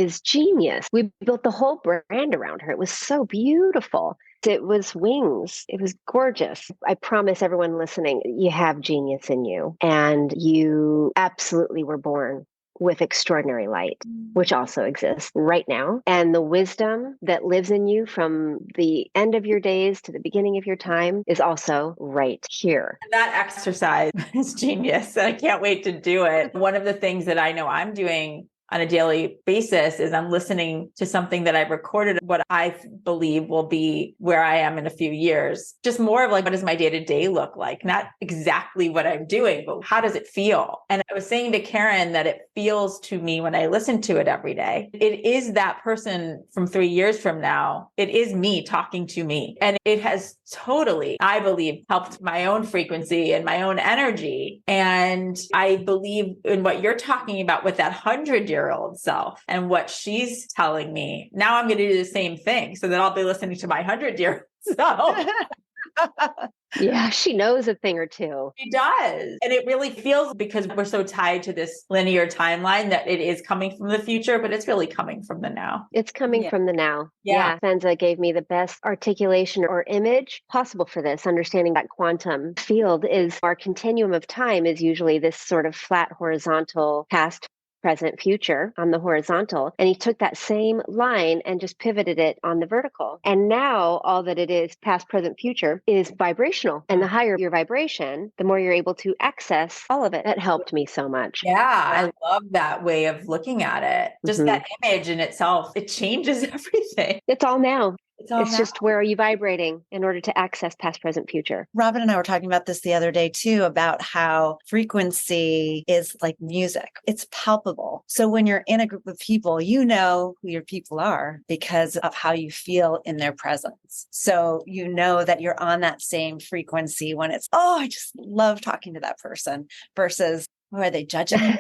We built the whole brand around her. It was so beautiful. It was wings. It was gorgeous. I promise everyone listening, you have genius in you, and you absolutely were born with extraordinary light, which also exists right now. And the wisdom that lives in you from the end of your days to the beginning of your time is also right here. That exercise is genius. And I can't wait to do it. One of the things that I know I'm doing on a daily basis is I'm listening to something that I've recorded, what I believe will be where I am in a few years. Just more of like, what does my day-to-day look like? Not exactly what I'm doing, but how does it feel? And I was saying to Karen that it feels to me when I listen to it every day. It is that person from 3 years from now. It is me talking to me. And it has totally, I believe, helped my own frequency and my own energy. And I believe in what you're talking about with that 100-year-old self and what she's telling me. Now I'm going to do the same thing so that I'll be listening to my 100-year-old self. Yeah, she knows a thing or two. She does. And it really feels, because we're so tied to this linear timeline, that it is coming from the future, but it's really coming from the now. It's coming from the now. Yeah. Fenza gave me the best articulation or image possible for this. Understanding that quantum field is our continuum of time is usually this sort of flat horizontal past, present, future on the horizontal. And he took that same line and just pivoted it on the vertical. And now all that it is, past, present, future, is vibrational. And the higher your vibration, the more you're able to access all of it. That helped me so much. Yeah, I love that way of looking at it. Just that image in itself, it changes everything. It's all now. It's just where are you vibrating in order to access past, present, future. Robin and I were talking about this the other day too, about how frequency is like music. It's palpable. So when you're in a group of people, you know who your people are because of how you feel in their presence. So you know that you're on that same frequency when it's, oh, I just love talking to that person versus, oh, are they judging me?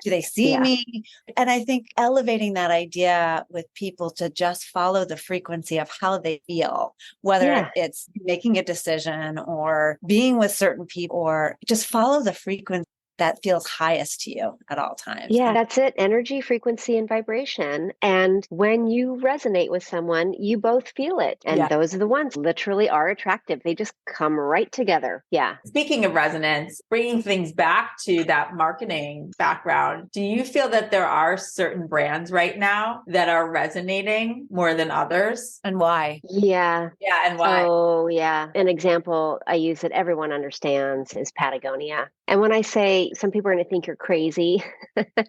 Do they see me? And I think elevating that idea with people to just follow the frequency of how they feel, whether it's making a decision or being with certain people, or just follow the frequency that feels highest to you at all times. Yeah, that's it. Energy, frequency, and vibration. And when you resonate with someone, you both feel it. And those are the ones literally are attractive. They just come right together. Yeah. Speaking of resonance, bringing things back to that marketing background, do you feel that there are certain brands right now that are resonating more than others? And why? Yeah. Yeah. And why? Oh, yeah. An example I use that everyone understands is Patagonia. And when I say some people are going to think you're crazy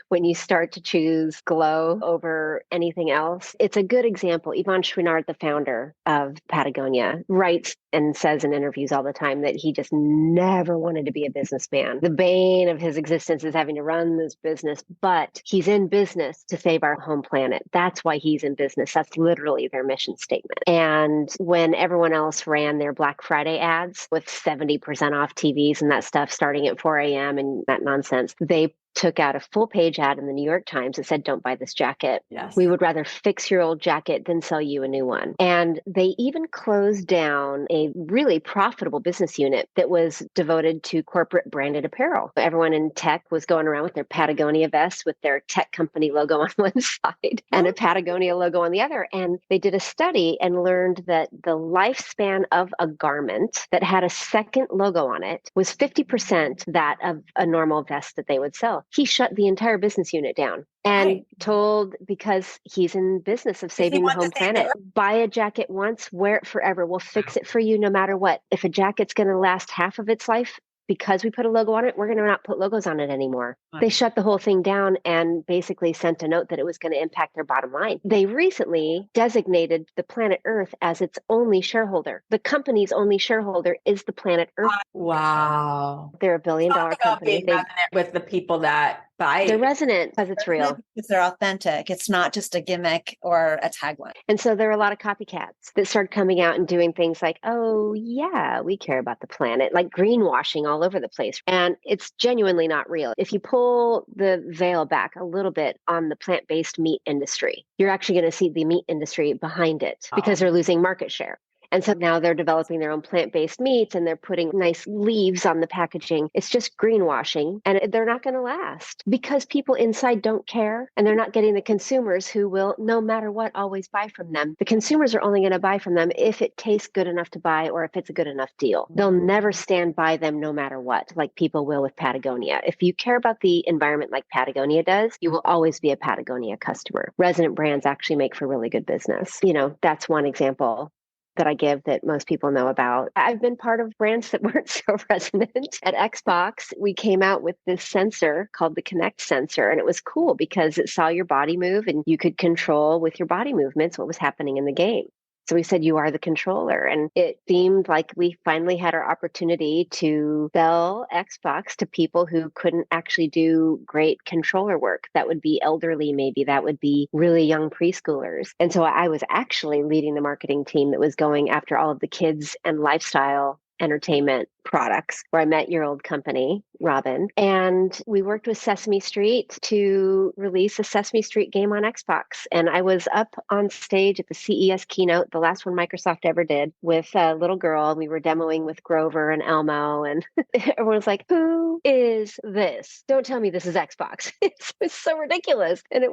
when you start to choose glow over anything else, it's a good example. Yvon Chouinard, the founder of Patagonia, writes and says in interviews all the time that he just never wanted to be a businessman. The bane of his existence is having to run this business, but he's in business to save our home planet. That's why he's in business. That's literally their mission statement. And when everyone else ran their Black Friday ads with 70% off TVs and that stuff starting at 4 a.m. and that nonsense, they took out a full page ad in the New York Times that said, "Don't buy this jacket. Yes. We would rather fix your old jacket than sell you a new one." And they even closed down a really profitable business unit that was devoted to corporate branded apparel. Everyone in tech was going around with their Patagonia vests with their tech company logo on one side and a Patagonia logo on the other. And they did a study and learned that the lifespan of a garment that had a second logo on it was 50% that of a normal vest that they would sell. He shut the entire business unit down and told, because he's in business of saving the home planet, buy a jacket once, wear it forever. We'll fix it for you no matter what. If a jacket's going to last half of its life, because we put a logo on it, we're going to not put logos on it anymore. They shut the whole thing down and basically sent a note that it was going to impact their bottom line. They recently designated the planet Earth as its only shareholder. The company's only shareholder is the planet Earth. Wow. They're $1 billion company. With the people that buy They're it. resonant because it's real. Because they're authentic. It's not just a gimmick or a tagline. And so there are a lot of copycats that started coming out and doing things like, oh, yeah, we care about the planet, like greenwashing all over the place. And it's genuinely not real. If you pull the veil back a little bit on the plant-based meat industry, you're actually going to see the meat industry behind it because they're losing market share. And so now they're developing their own plant-based meats and they're putting nice leaves on the packaging. It's just greenwashing and they're not going to last because people inside don't care and they're not getting the consumers who will, no matter what, always buy from them. The consumers are only going to buy from them if it tastes good enough to buy or if it's a good enough deal. They'll never stand by them no matter what, like people will with Patagonia. If you care about the environment like Patagonia does, you will always be a Patagonia customer. Resonant brands actually make for really good business. You know, that's one example that I give that most people know about. I've been part of brands that weren't so resonant. At Xbox, we came out with this sensor called the Connect sensor, and it was cool because it saw your body move and you could control with your body movements what was happening in the game. So we said, you are the controller. And it seemed like we finally had our opportunity to sell Xbox to people who couldn't actually do great controller work. That would be elderly, maybe that would be really young preschoolers. And so I was actually leading the marketing team that was going after all of the kids and lifestyle entertainment products, where I met your old company, Robin. And we worked with Sesame Street to release a Sesame Street game on Xbox. And I was up on stage at the CES keynote, the last one Microsoft ever did, with a little girl. We were demoing with Grover and Elmo. And everyone was like, who is this? Don't tell me this is Xbox. It's so ridiculous. And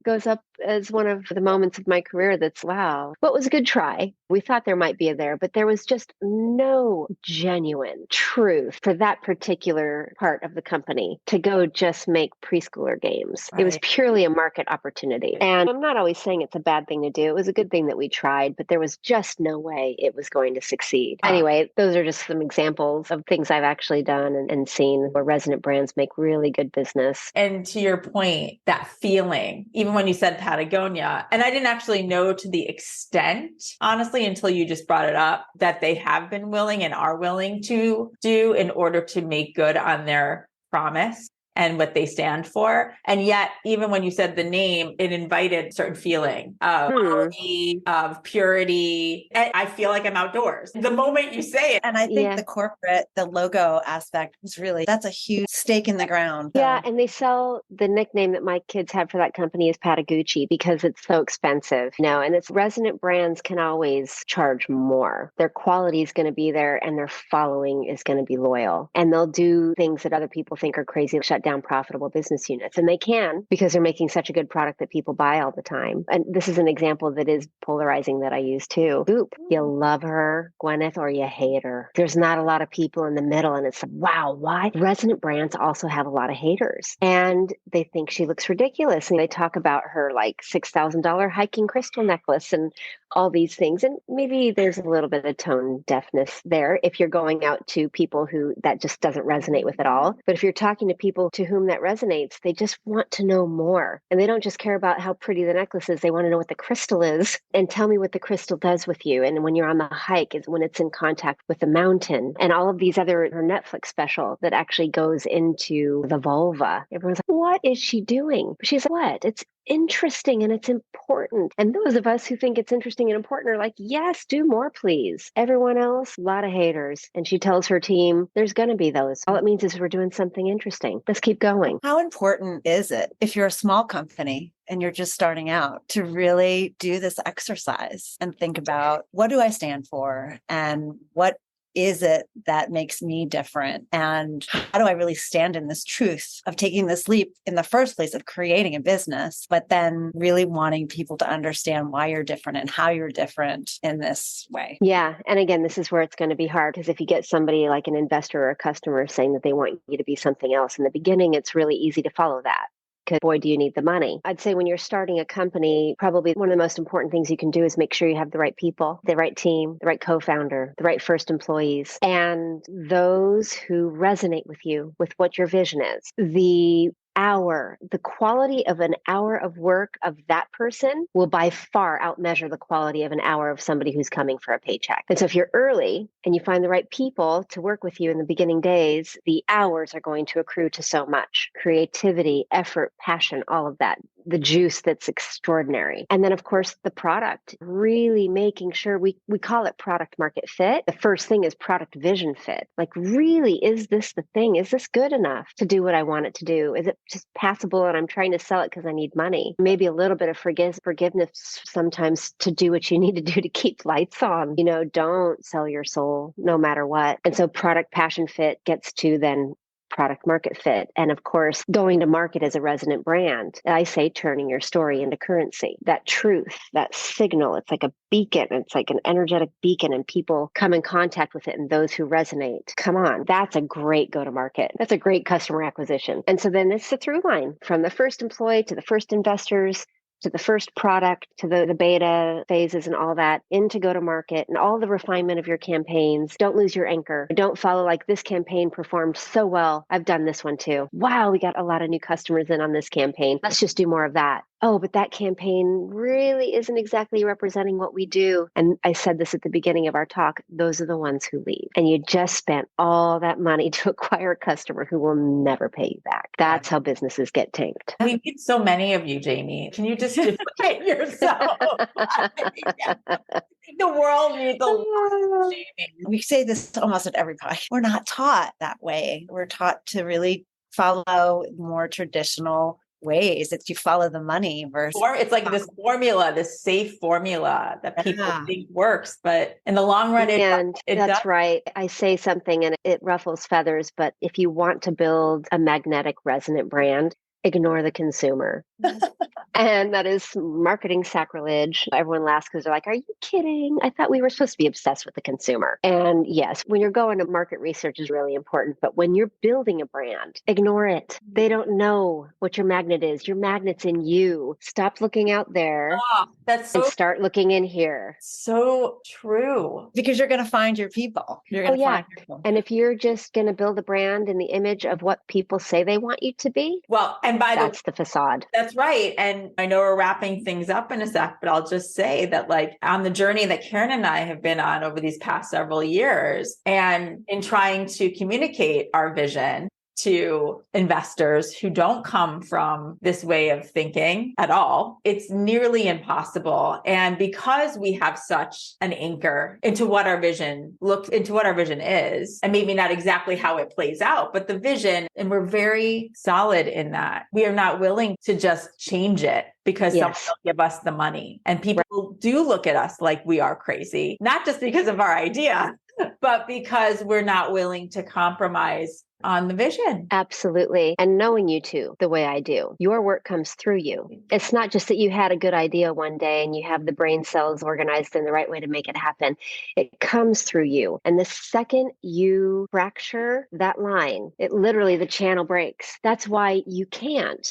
goes up as one of the moments of my career that's, wow, what was a good try. We thought there might be a there, but there was just no genuine truth for that particular part of the company to go just make preschooler games. Right. It was purely a market opportunity. And I'm not always saying it's a bad thing to do. It was a good thing that we tried, but there was just no way it was going to succeed. Anyway, those are just some examples of things I've actually done and seen where resonant brands make really good business. And to your point, that feeling, even when you said Patagonia, and I didn't actually know to the extent, honestly, until you just brought it up, that they have been willing and are willing to do in order to make good on their promise and what they stand for. And yet, even when you said the name, it invited a certain feeling of quality, of purity. And I feel like I'm outdoors the moment you say it. And I think the logo aspect is really, that's a huge stake in the ground. Yeah. And they sell, the nickname that my kids have for that company is Patagucci because it's so expensive, and it's resonant brands can always charge more. Their quality is going to be there and their following is going to be loyal. And they'll do things that other people think are crazy, shut down profitable business units. And they can because they're making such a good product that people buy all the time. And this is an example that is polarizing that I use too. Goop, you love her, Gwyneth, or you hate her. There's not a lot of people in the middle. And it's wow, why? Resonant brands also have a lot of haters and they think she looks ridiculous. And they talk about her like $6,000 hiking crystal necklace and all these things. And maybe there's a little bit of tone deafness there if you're going out to people who that just doesn't resonate with at all. But if you're talking to people to whom that resonates, they just want to know more. And they don't just care about how pretty the necklace is. They want to know what the crystal is and tell me what the crystal does with you. And when you're on the hike is when it's in contact with the mountain and all of these other, her Netflix special that actually goes into the vulva. Everyone's like, what is she doing? She's like, what? It's interesting and it's important. And those of us who think it's interesting and important are like, yes, do more, please. Everyone else, a lot of haters. And she tells her team, there's going to be those. All it means is we're doing something interesting. Let's keep going. How important is it if you're a small company and you're just starting out to really do this exercise and think about what do I stand for and what is it that makes me different? And how do I really stand in this truth of taking this leap in the first place of creating a business, but then really wanting people to understand why you're different and how you're different in this way? Yeah. And again, this is where it's going to be hard because if you get somebody like an investor or a customer saying that they want you to be something else in the beginning, it's really easy to follow that. Because boy, do you need the money. I'd say when you're starting a company, probably one of the most important things you can do is make sure you have the right people, the right team, the right co-founder, the right first employees, and those who resonate with you, with what your vision is. The hour, the quality of an hour of work of that person will by far outmeasure the quality of an hour of somebody who's coming for a paycheck. And so if you're early and you find the right people to work with you in the beginning days, the hours are going to accrue to so much creativity, effort, passion, all of that. The juice that's extraordinary. And then, of course, the product, really making sure we call it product market fit. The first thing is product vision fit. Like, really, is this the thing? Is this good enough to do what I want it to do? Is it just passable and I'm trying to sell it because I need money? Maybe a little bit of forgiveness sometimes to do what you need to do to keep lights on. Don't sell your soul no matter what. And so product passion fit gets to then product market fit. And of course, going to market as a resonant brand. I say turning your story into currency. That truth, that signal, it's like a beacon. It's like an energetic beacon, and people come in contact with it, and those who resonate. Come on, that's a great go-to-market. That's a great customer acquisition. And so then it's the through line from the first employee to the first investors, to the first product, to the beta phases and all that, into go-to-market and all the refinement of your campaigns. Don't lose your anchor. Don't follow like, this campaign performed so well, I've done this one too. Wow, we got a lot of new customers in on this campaign. Let's just do more of that. Oh, but that campaign really isn't exactly representing what we do. And I said this at the beginning of our talk, those are the ones who leave. And you just spent all that money to acquire a customer who will never pay you back. That's how businesses get tanked. We need so many of you, Jaymi. Can you just define yourself? The world needs a lot of Jaymi. We say this almost at every podcast. We're not taught that way. We're taught to really follow more traditional ways that you follow the money versus. Or it's like this formula, this safe formula that people think works, but in the long run, it that's does. right. I say something and it ruffles feathers, but if you want to build a magnetic resonant brand, ignore the consumer. And that is marketing sacrilege. Everyone laughs because they're like, are you kidding? I thought we were supposed to be obsessed with the consumer. And yes, when you're going to market research is really important. But when you're building a brand, ignore it. They don't know what your magnet is. Your magnet's in you. Stop looking out there and start looking in here. So true. Because you're going to find your people. You're going to find your people. And if you're just going to build a brand in the image of what people say they want you to be, well, and that's the facade. That's right. And I know we're wrapping things up in a sec, but I'll just say that like on the journey that Karen and I have been on over these past several years, and in trying to communicate our vision to investors who don't come from this way of thinking at all, it's nearly impossible. And because we have such an anchor into what our vision is, and maybe not exactly how it plays out, but the vision, and we're very solid in that. We are not willing to just change it because someone will give us the money. And people do look at us like we are crazy, not just because of our idea, but because we're not willing to compromise on the vision. Absolutely. And knowing you too, the way I do, your work comes through you. It's not just that you had a good idea one day and you have the brain cells organized in the right way to make it happen. It comes through you. And the second you fracture that line, it literally, the channel breaks. That's why you can't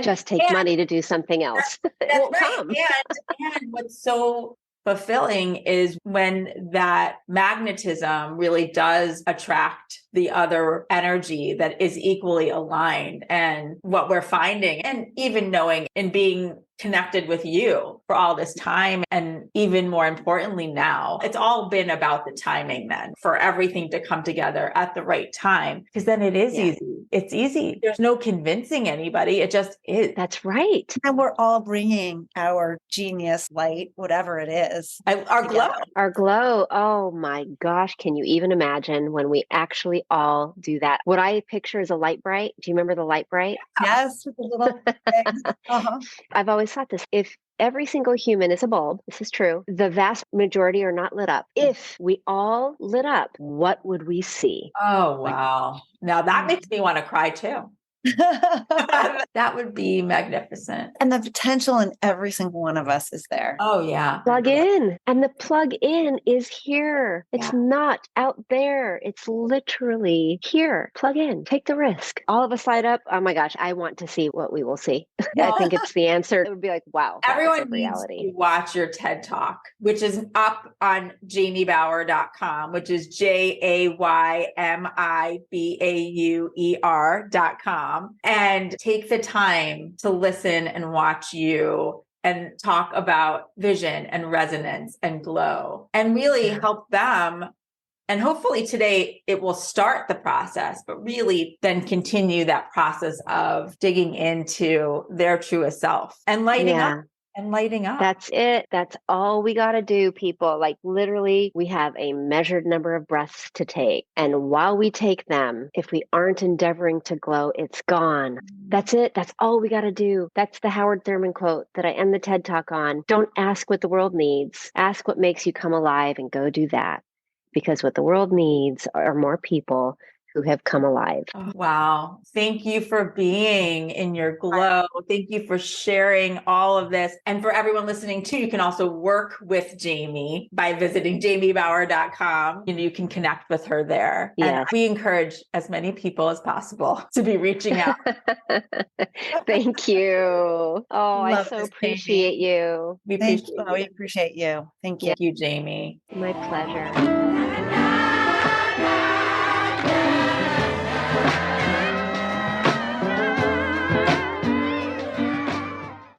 just take money to do something else. It won't come. And what's so fulfilling is when that magnetism really does attract the other energy that is equally aligned. And what we're finding, and even knowing and being connected with you for all this time, and even more importantly now, it's all been about the timing then for everything to come together at the right time, because then it is easy. It's easy. There's no convincing anybody. It just is. That's right. And we're all bringing our genius light, whatever it is. Our glow. Our glow. Oh my gosh. Can you even imagine when we actually all do that? What I picture is a light bright. Do you remember the light bright? Yes. With the little things. I've always thought this. If every single human is a bulb, this is true, the vast majority are not lit up. If we all lit up, what would we see? Oh, wow. Now that makes me want to cry too. That would be magnificent. And the potential in every single one of us is there. Oh, yeah. Plug in. And the plug in is here. It's not out there. It's literally here. Plug in. Take the risk. All of us light up. Oh my gosh, I want to see what we will see. I think it's the answer. It would be like, wow. Everyone needs to watch your TED Talk, which is up on jaymibauer.com, which is JAYMIBAUER.com. mom, and take the time to listen and watch you and talk about vision and resonance and glow and really help them. And hopefully today it will start the process, but really then continue that process of digging into their truest self and lighting up. And lighting up. That's it. That's all we got to do, people. Like literally, we have a measured number of breaths to take. And while we take them, if we aren't endeavoring to glow, it's gone. That's it. That's all we got to do. That's the Howard Thurman quote that I end the TED Talk on. Don't ask what the world needs. Ask what makes you come alive and go do that. Because what the world needs are more people who have come alive. Oh, wow. Thank you for being in your glow. Thank you for sharing all of this. And for everyone listening too, you can also work with Jaymi by visiting jaymibauer.com. You can connect with her there. Yes. And we encourage as many people as possible to be reaching out. Thank you. Oh, I so this, appreciate you. We Thank appreciate you. We appreciate you. Thank you. Thank you, Jaymi. My pleasure.